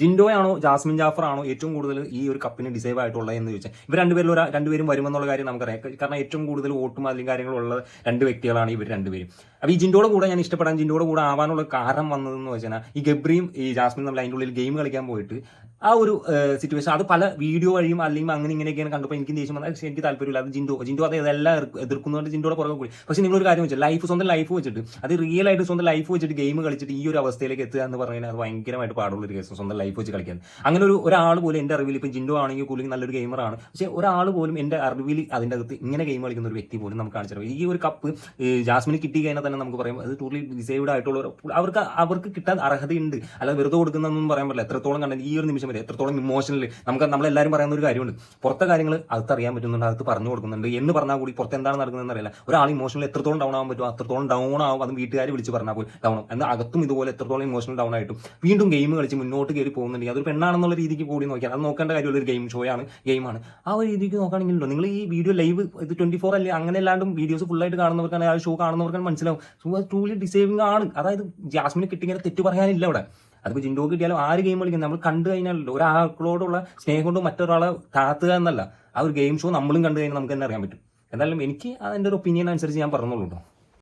ജിൻഡോയാണോ Jasmine Jafar ആണോ ഏറ്റവും കൂടുതൽ ഈ ഒരു കപ്പിന് ഡിസേർവ് ആയിട്ടുള്ളത് എന്ന് ചോദിച്ചാൽ ഇവർ രണ്ടുപേരും വരുമെന്നുള്ള കാര്യം നമുക്കറിയാം. കാരണം ഏറ്റവും കൂടുതൽ വോട്ടും അല്ലെങ്കിൽ കാര്യങ്ങളും ഉള്ള രണ്ട് വ്യക്തികളാണ് ഇവർ രണ്ടുപേരും. അപ്പോൾ ഈ ജിൻഡോയുടെ കൂടെ ഞാൻ ഇഷ്ടപ്പെടാൻ ജിൻഡോയുടെ കൂടെ ആവാനുള്ള കാരണം വന്നതെന്ന് വെച്ചാൽ ഈ ഗബ്രിയും ഈ ജാസ്മിൻ തമ്മിൽ അതിൻ്റെ ഉള്ളിൽ ഗെയിം കളിക്കാൻ പോയിട്ട് ആ ഒരു സിറ്റുവേഷൻ അത് പല വീഡിയോ വഴിയും അല്ലെങ്കിൽ അങ്ങനെ ഇങ്ങനെയൊക്കെയാണ് കണ്ടപ്പോൾ എനിക്ക് ദേഷ്യം വന്നാൽ എനിക്ക് താല്പര്യമില്ല. അത് ജിൻഡോ അത് ഇതെല്ലാം എതിർക്കുന്നതുകൊണ്ട് ജിൻഡോയുടെ പുറകെ കൂടി. പക്ഷേ നിങ്ങളൊരു കാര്യം വെച്ചാൽ സ്വന്തം ലൈഫ് വെച്ചിട്ട് അത് റിയൽ ആയിട്ട് സ്വന്തം ലൈഫ് വെച്ചിട്ട് ഗെയിം കളിച്ചിട്ട് ഈ ഒരു അവസ്ഥയിലേക്ക് എത്തുക എന്ന് പറഞ്ഞാൽ അത് ഭയങ്കരമായിട്ട് പാടുള്ള ഒരു കേസ്. സ്വന്തം ലൈഫ് വെച്ച് കളിക്കാൻ അങ്ങനെ ഒരാൾ പോലും എൻ്റെ അറിവിൽ ഇപ്പം ജിൻഡോ ആണെങ്കിൽ കൂടി നല്ലൊരു ഗെയിമറാണ്. പക്ഷേ ഒരാൾ പോലും എൻ്റെ അറിവിൽ അതിൻ്റെ അകത്ത് ഇങ്ങനെ ഗെയിം കളിക്കുന്ന ഒരു വ്യക്തി പോലും നമുക്ക് കാണിച്ചു തരാം. ഈ ഒരു കപ്പ് ജാസ്മിന് കിട്ടി കഴിഞ്ഞാൽ തന്നെ നമുക്ക് പറയാം അത് ടോട്ടലി ഡിസേർവ്ഡ് ആയിട്ടുള്ള അവർക്ക് കിട്ടാൻ അർഹതയുണ്ട്. അല്ലാതെ വെറുതെ കൊടുക്കുന്നതെന്നൊന്നും പറയാൻ പറ്റില്ല. എത്രത്തോളം കണ്ടത് ഈ ഒരു നിമിഷം വരെ എത്രത്തോളം ഇമോഷണൽ നമ്മളെല്ലാവരും പറയുന്ന ഒരു കാര്യമുണ്ട്. പുറത്തെ കാര്യങ്ങൾ അകത്ത് അറിയാൻ പറ്റുന്നുണ്ട്, അകത്ത് പറഞ്ഞു കൊടുക്കുന്നുണ്ട് എന്ന് പറഞ്ഞാൽ കൂടി പുറത്ത് എന്താണ് നടക്കുന്നതെന്ന് അറിയില്ല. ഒരാൾ ഇമോഷണൽ എത്രത്തോളം ഡൗൺ ആവാൻ പറ്റുമോ അത്രത്തോളം ഡൗൺ ആവും. അതും വീട്ടുകാർ വിളിച്ച് പറഞ്ഞാൽ പോലും ഡൗൺ ആവും. എന്നാൽ അകത്തും ഇതുപോലെ എത്രത്തോളം ഇമോഷണൽ ഡൗൺ ആയിട്ടും വീണ്ടും ഗെയിം കളിച്ച് മുന്നോട്ട് കയറി പോകുന്നുണ്ടെങ്കിൽ അതൊരു പെണ്ണാണെന്നുള്ള രീതിക്ക് കൂടി നോക്കിയാൽ അത് നോക്കേണ്ട കാര്യമുള്ള ഒരു ഗെയിമാണ്. ആ ഒരു രീതിക്ക് നോക്കുകയാണെങ്കിലോ നിങ്ങൾ ഈ വീഡിയോ ലൈവ് ഇത് 24 അല്ലേ അങ്ങനെ അല്ലാണ്ടും വീഡിയോസ് ഫുള്ളായിട്ട് കാണുന്നവർക്കാണ് ആ ഷോ കാണുന്നവർക്കാണ് മനസ്സിലാവും. സോ അത് ട്രൂലി ഡിസേർവിംഗ് ആണ്. അതായത് ജാസ്മിനെ കിട്ടിങ്ങനെ തെറ്റ് പറയാനില്ല അവിടെ. അതിപ്പോൾ ജിൻഡോ കിട്ടിയാലും ആര് ഗെയിം കളിക്കുന്നത് നമ്മൾ കണ്ടു കഴിഞ്ഞാലല്ലോ ഒരാളോടുള്ള സ്നേഹം കൊണ്ട് മറ്റൊരാളെ താത്തുക എന്നല്ല. ആ ഒരു ഗെയിം ഷോ നമ്മളും കണ്ടു കഴിഞ്ഞാൽ നമുക്ക് തന്നെ അറിയാൻ പറ്റും. എന്തായാലും എനിക്ക് അതിൻ്റെ ഒരു ഒപ്പീനിയൻ അനുസരിച്ച് ഞാൻ പറഞ്ഞോളൂ കേട്ടോ.